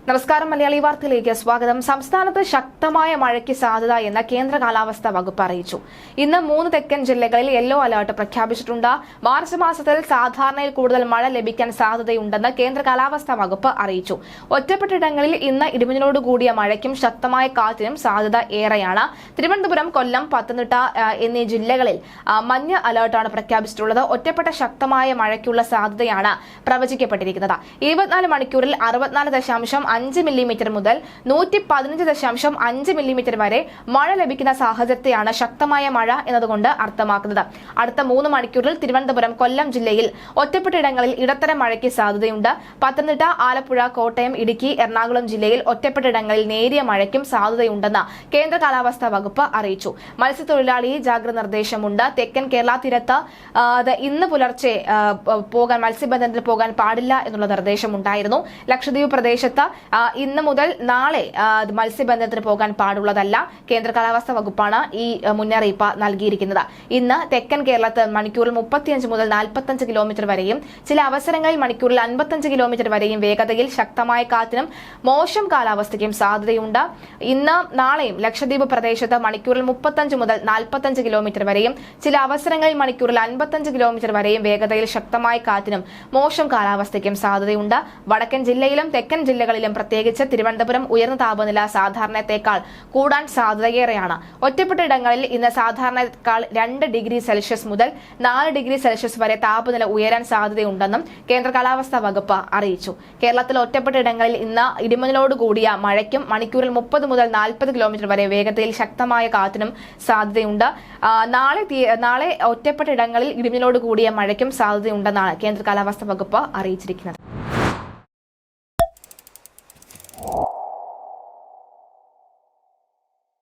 നമസ്കാരം. മലയാളി വാർത്തയിലേക്ക് സ്വാഗതം. സംസ്ഥാനത്ത് ശക്തമായ മഴയ്ക്ക് സാധ്യത എന്ന് കേന്ദ്ര കാലാവസ്ഥാ വകുപ്പ് അറിയിച്ചു. ഇന്ന് 3 തെക്കൻ ജില്ലകളിൽ യെല്ലോ അലർട്ട് പ്രഖ്യാപിച്ചിട്ടുണ്ട്. മാർച്ച് മാസത്തിൽ സാധാരണയിൽ കൂടുതൽ മഴ ലഭിക്കാൻ സാധ്യതയുണ്ടെന്ന് കേന്ദ്ര കാലാവസ്ഥാ വകുപ്പ് അറിയിച്ചു. ഒറ്റപ്പെട്ടയിടങ്ങളിൽ ഇന്ന് ഇടിമിന്നലോട് കൂടിയ മഴയ്ക്കും ശക്തമായ കാറ്റിനും സാധ്യത ഏറെയാണ്. തിരുവനന്തപുരം, കൊല്ലം, പത്തനംതിട്ട എന്നീ ജില്ലകളിൽ മഞ്ഞ അലർട്ടാണ് പ്രഖ്യാപിച്ചിട്ടുള്ളത്. ഒറ്റപ്പെട്ട ശക്തമായ മഴയ്ക്കുള്ള സാധ്യതയാണ് പ്രവചിക്കപ്പെട്ടിരിക്കുന്നത്. 24 മണിക്കൂറിൽ 64.5 മില്ലിമീറ്റർ മുതൽ 115.5 മില്ലിമീറ്റർ വരെ മഴ ലഭിക്കുന്ന സാഹചര്യത്തെയാണ് ശക്തമായ മഴ എന്നതുകൊണ്ട് അർത്ഥമാക്കുന്നത്. അടുത്ത 3 മണിക്കൂറിൽ തിരുവനന്തപുരം, കൊല്ലം ജില്ലയിൽ ഒറ്റപ്പെട്ടയിടങ്ങളിൽ ഇടത്തരം മഴയ്ക്ക് സാധ്യതയുണ്ട്. പത്തനംതിട്ട, ആലപ്പുഴ, കോട്ടയം, ഇടുക്കി, എറണാകുളം ജില്ലയിൽ ഒറ്റപ്പെട്ടയിടങ്ങളിൽ നേരിയ മഴയ്ക്കും സാധ്യതയുണ്ടെന്ന് കേന്ദ്ര കാലാവസ്ഥാ വകുപ്പ് അറിയിച്ചു. മത്സ്യത്തൊഴിലാളി ജാഗ്രത നിർദ്ദേശമുണ്ട്. തെക്കൻ കേരള തീരത്ത് ഇന്ന് പുലർച്ചെ മത്സ്യബന്ധനത്തിന് പോകാൻ പാടില്ല എന്നുള്ള നിർദ്ദേശമുണ്ടായിരുന്നു. ലക്ഷദ്വീപ് പ്രദേശത്ത് ഇന്ന് മുതൽ നാളെ മത്സ്യബന്ധനത്തിന് പോകാൻ പാടുള്ളതല്ല. കേന്ദ്ര കാലാവസ്ഥാ വകുപ്പാണ് ഈ മുന്നറിയിപ്പ് നൽകിയിരിക്കുന്നത്. ഇന്ന് തെക്കൻ കേരളത്തിൽ മണിക്കൂറിൽ 35 മുതൽ 45 കിലോമീറ്റർ വരെയും ചില അവസരങ്ങളിൽ മണിക്കൂറിൽ 55 കിലോമീറ്റർ വരെയും വേഗതയിൽ ശക്തമായ കാറ്റിനും മോശം കാലാവസ്ഥയ്ക്കും സാധ്യതയുണ്ട്. ഇന്ന് നാളെയും ലക്ഷദ്വീപ് പ്രദേശത്ത് മണിക്കൂറിൽ 35 മുതൽ 45 കിലോമീറ്റർ വരെയും ചില അവസരങ്ങളിൽ മണിക്കൂറിൽ 55 കിലോമീറ്റർ വരെയും വേഗതയിൽ ശക്തമായ കാറ്റിനും മോശം കാലാവസ്ഥയ്ക്കും സാധ്യതയുണ്ട്. വടക്കൻ ജില്ലയിലും തെക്കൻ ജില്ലകളിലും പ്രത്യേകിച്ച് തിരുവനന്തപുരം ഉയർന്ന താപനില സാധാരണത്തേക്കാൾ കൂടാൻ സാധ്യതയേറെയാണ്. ഒറ്റപ്പെട്ടയിടങ്ങളിൽ ഇന്ന് സാധാരണത്തേക്കാൾ 2 ഡിഗ്രി സെൽഷ്യസ് മുതൽ 4 ഡിഗ്രി സെൽഷ്യസ് വരെ താപനില ഉയരാൻ സാധ്യതയുണ്ടെന്നും കേന്ദ്ര കാലാവസ്ഥാ വകുപ്പ് അറിയിച്ചു. കേരളത്തിൽ ഒറ്റപ്പെട്ടയിടങ്ങളിൽ ഇന്ന് ഇടിമിന്നലോട് കൂടിയ മഴയ്ക്കും മണിക്കൂറിൽ 30 മുതൽ 40 കിലോമീറ്റർ വരെ വേഗതയിൽ ശക്തമായ കാറ്റിനും സാധ്യതയുണ്ട്. നാളെ ഒറ്റപ്പെട്ടയിടങ്ങളിൽ ഇടിമിന്നലോട് കൂടിയ മഴയ്ക്കും സാധ്യതയുണ്ടെന്നാണ് കേന്ദ്ര കാലാവസ്ഥാ വകുപ്പ് അറിയിച്ചിരിക്കുന്നത്.